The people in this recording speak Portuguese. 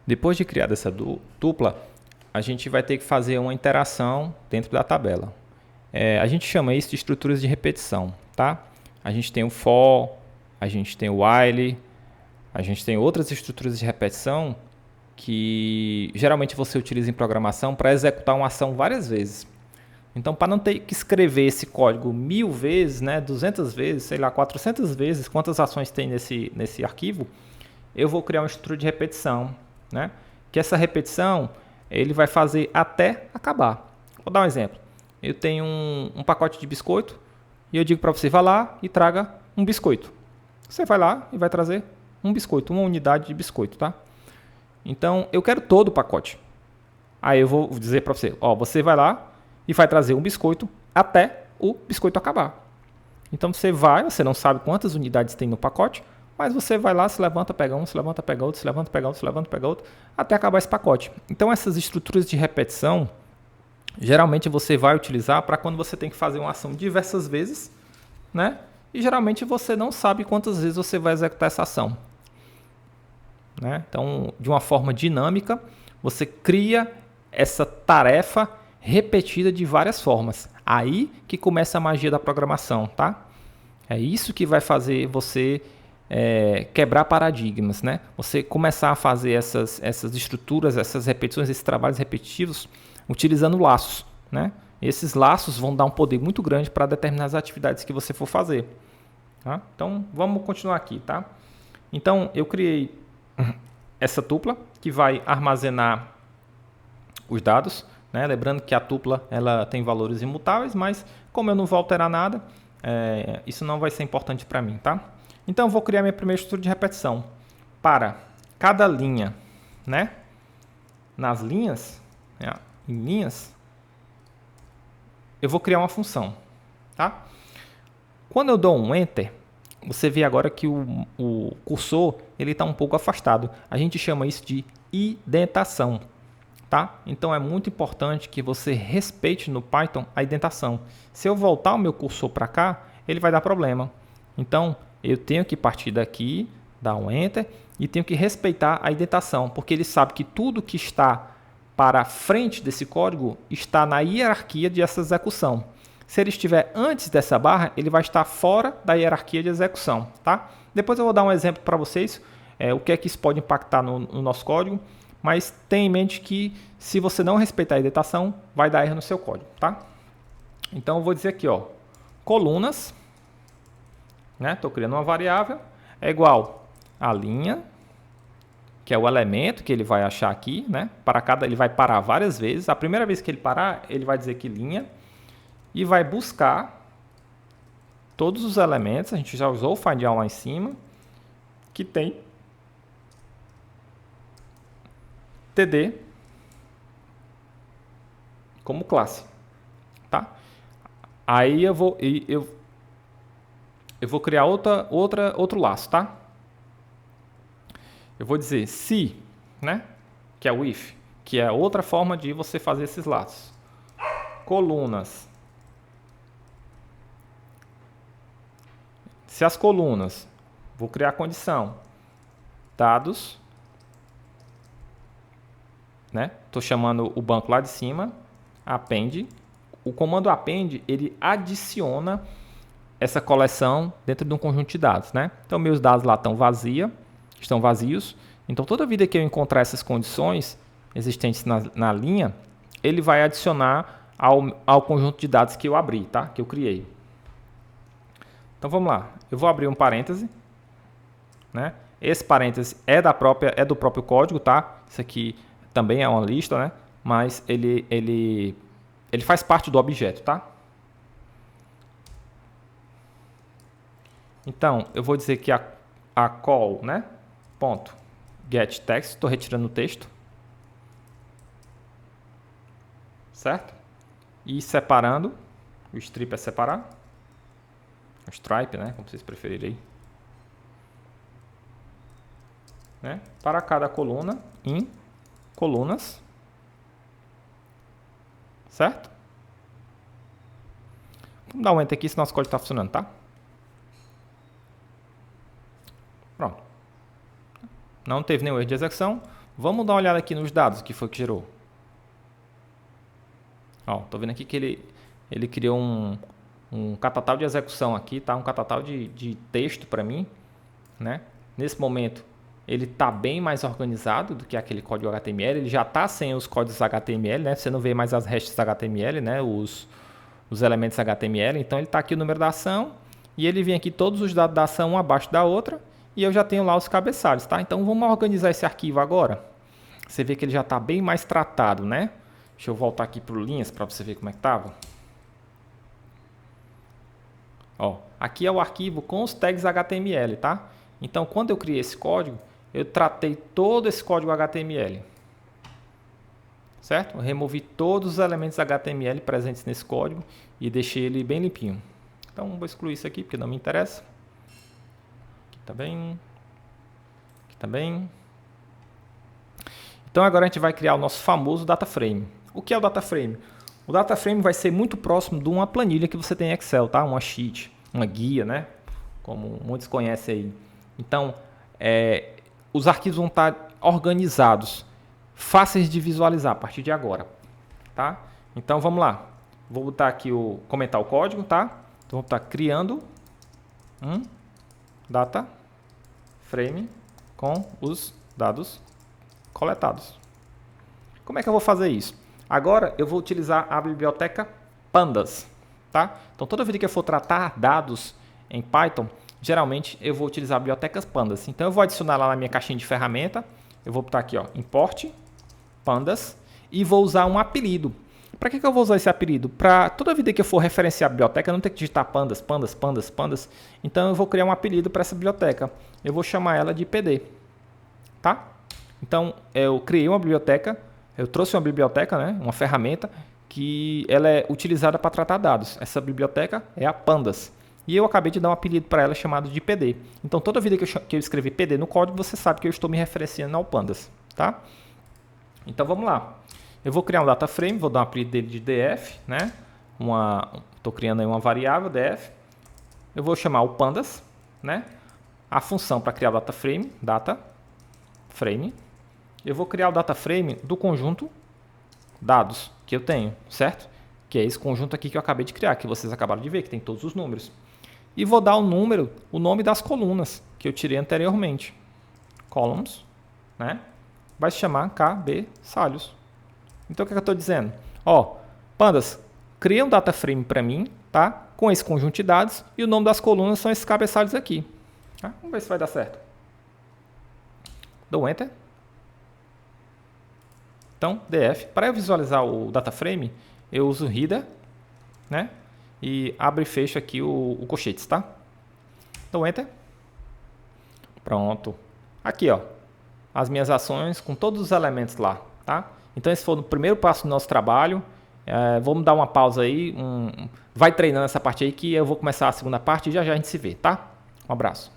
Depois de criar essa tupla, a gente vai ter que fazer uma interação dentro da tabela. A gente chama isso de estruturas de repetição, tá? A gente tem o for, a gente tem o while, a gente tem outras estruturas de repetição que geralmente você utiliza em programação para executar uma ação várias vezes. Então, para não ter que escrever esse código 1000 vezes, né, 200 vezes, sei lá, 400 vezes, quantas ações tem nesse arquivo, eu vou criar uma estrutura de repetição, né? Que essa repetição ele vai fazer até acabar. Vou dar um exemplo. Eu tenho um pacote de biscoito e eu digo para você, vá lá e traga um biscoito. Você vai lá e vai trazer um biscoito, uma unidade de biscoito, tá? Então, eu quero todo o pacote. Aí eu vou dizer para você, ó, você vai lá e vai trazer um biscoito até o biscoito acabar. Então, você não sabe quantas unidades tem no pacote, mas você vai lá, se levanta, pega um, se levanta, pega outro, se levanta, pega outro, se levanta, pega outro, até acabar esse pacote. Então, essas estruturas de repetição, geralmente você vai utilizar para quando você tem que fazer uma ação diversas vezes, né? E geralmente você não sabe quantas vezes você vai executar essa ação, né? Então, de uma forma dinâmica, você cria essa tarefa repetida de várias formas. Aí que começa a magia da programação, tá? É isso que vai fazer você quebrar paradigmas, né? Você começar a fazer essas estruturas, essas repetições, esses trabalhos repetitivos, utilizando laços, né? Esses laços vão dar um poder muito grande para determinadas atividades que você for fazer. Tá? Então, vamos continuar aqui, tá? Então, eu criei essa tupla que vai armazenar os dados, né? Lembrando que a tupla ela tem valores imutáveis, mas como eu não vou alterar nada, isso não vai ser importante para mim, tá? Então, eu vou criar minha primeira estrutura de repetição. Para cada linha, né? Nas linhas, em linhas, eu vou criar uma função, tá? Quando eu dou um Enter, você vê agora que o cursor ele está um pouco afastado. A gente chama isso de indentação, tá? Então é muito importante que você respeite no Python a indentação. Se eu voltar o meu cursor para cá, ele vai dar problema. Então eu tenho que partir daqui, dar um Enter e tenho que respeitar a indentação, porque ele sabe que tudo que está para frente desse código está na hierarquia dessa execução. Se ele estiver antes dessa barra, ele vai estar fora da hierarquia de execução, tá? Depois eu vou dar um exemplo para vocês, o que é que isso pode impactar no nosso código, mas tenha em mente que se você não respeitar a indentação, vai dar erro no seu código, tá? Então eu vou dizer aqui, ó, colunas, né? Estou criando uma variável, é igual a linha, que é o elemento que ele vai achar aqui, né? Ele vai parar várias vezes. A primeira vez que ele parar, ele vai dizer que linha e vai buscar todos os elementos. A gente já usou o find all lá em cima, que tem td como classe, tá? Aí eu vou criar outro laço, tá? Eu vou dizer se, né? Que é o if, que é outra forma de você fazer esses laços. Colunas. Se as colunas, vou criar a condição, dados, né? Estou chamando o banco lá de cima, append. O comando append, ele adiciona essa coleção dentro de um conjunto de dados, né? Então, meus dados lá estão vazios. Então, toda vida que eu encontrar essas condições existentes na linha, ele vai adicionar ao conjunto de dados que eu abri, tá? Que eu criei. Então, vamos lá. Eu vou abrir um parêntese, né? Esse parêntese é do próprio código, tá? Isso aqui também é uma lista, né? Mas ele faz parte do objeto, tá? Então, eu vou dizer que a call, né? Ponto get text, estou retirando o texto, certo? E separando, o strip é separar, o stripe, né? Como vocês preferirem, né? Para cada coluna em colunas, certo? Vamos dar um enter aqui se nosso código está funcionando, tá? Pronto. Não teve nenhum erro de execução. Vamos dar uma olhada aqui nos dados que foi que gerou. Ó, tô vendo aqui que ele criou um catatal de execução aqui, tá? Um catatal de texto para mim, né? Nesse momento, ele está bem mais organizado do que aquele código HTML. Ele já está sem os códigos HTML, né? Você não vê mais as hashes HTML, né? Os elementos HTML. Então, ele está aqui o número da ação e ele vem aqui todos os dados da ação um abaixo da outra e eu já tenho lá os cabeçalhos, tá? Então, vamos organizar esse arquivo agora. Você vê que ele já está bem mais tratado, né? Deixa eu voltar aqui para o linhas para você ver como é que estava. Ó, aqui é o arquivo com os tags HTML, tá? Então, quando eu criei esse código, eu tratei todo esse código HTML. Certo? Eu removi todos os elementos HTML presentes nesse código e deixei ele bem limpinho. Então, vou excluir isso aqui porque não me interessa. Aqui também. Aqui também. Então, agora a gente vai criar o nosso famoso data frame. O que é o data frame? O data frame vai ser muito próximo de uma planilha que você tem em Excel, tá? Uma sheet, uma guia, né? Como muitos conhecem aí. Então, os arquivos vão estar organizados, fáceis de visualizar a partir de agora, tá? Então, vamos lá. Vou botar aqui comentar o código, tá? Então, vou botar criando um data frame com os dados coletados. Como é que eu vou fazer isso? Agora, eu vou utilizar a biblioteca Pandas, tá? Então, toda vez que eu for tratar dados em Python, geralmente eu vou utilizar bibliotecas Pandas. Então, eu vou adicionar lá na minha caixinha de ferramenta. Eu vou botar aqui, ó, import Pandas e vou usar um apelido. Para que eu vou usar esse apelido? Para toda vez que eu for referenciar a biblioteca, eu não ter que digitar Pandas, Pandas, Pandas, Pandas. Então, eu vou criar um apelido para essa biblioteca. Eu vou chamar ela de PD, tá? Então, eu criei uma biblioteca, eu trouxe uma biblioteca, né, uma ferramenta, que ela é utilizada para tratar dados. Essa biblioteca é a Pandas. E eu acabei de dar um apelido para ela chamado de PD. Então, toda vida que eu escrever PD no código, você sabe que eu estou me referenciando ao Pandas, tá? Então, vamos lá. Eu vou criar um data frame, vou dar um apelido dele de df, né? Estou criando aí uma variável df. Eu vou chamar o Pandas, né? A função para criar o data frame. Eu vou criar o data frame do conjunto dados que eu tenho, certo? Que é esse conjunto aqui que eu acabei de criar, que vocês acabaram de ver, que tem todos os números. E vou dar o nome das colunas que eu tirei anteriormente. Columns, né? Vai se chamar cabeçalhos. Então, o que eu estou dizendo? Ó, Pandas, cria um data frame para mim, tá? Com esse conjunto de dados, e o nome das colunas são esses cabeçalhos aqui. Tá? Vamos ver se vai dar certo. Dou Enter. Então, df. Para eu visualizar o data frame, eu uso header, né? E abro e fecho aqui o colchetes, tá? Dou Enter. Pronto. Aqui, ó, as minhas ações com todos os elementos lá, tá? Então, esse foi o primeiro passo do nosso trabalho. Vamos dar uma pausa aí. Vai treinando essa parte aí que eu vou começar a segunda parte e já já a gente se vê, tá? Um abraço.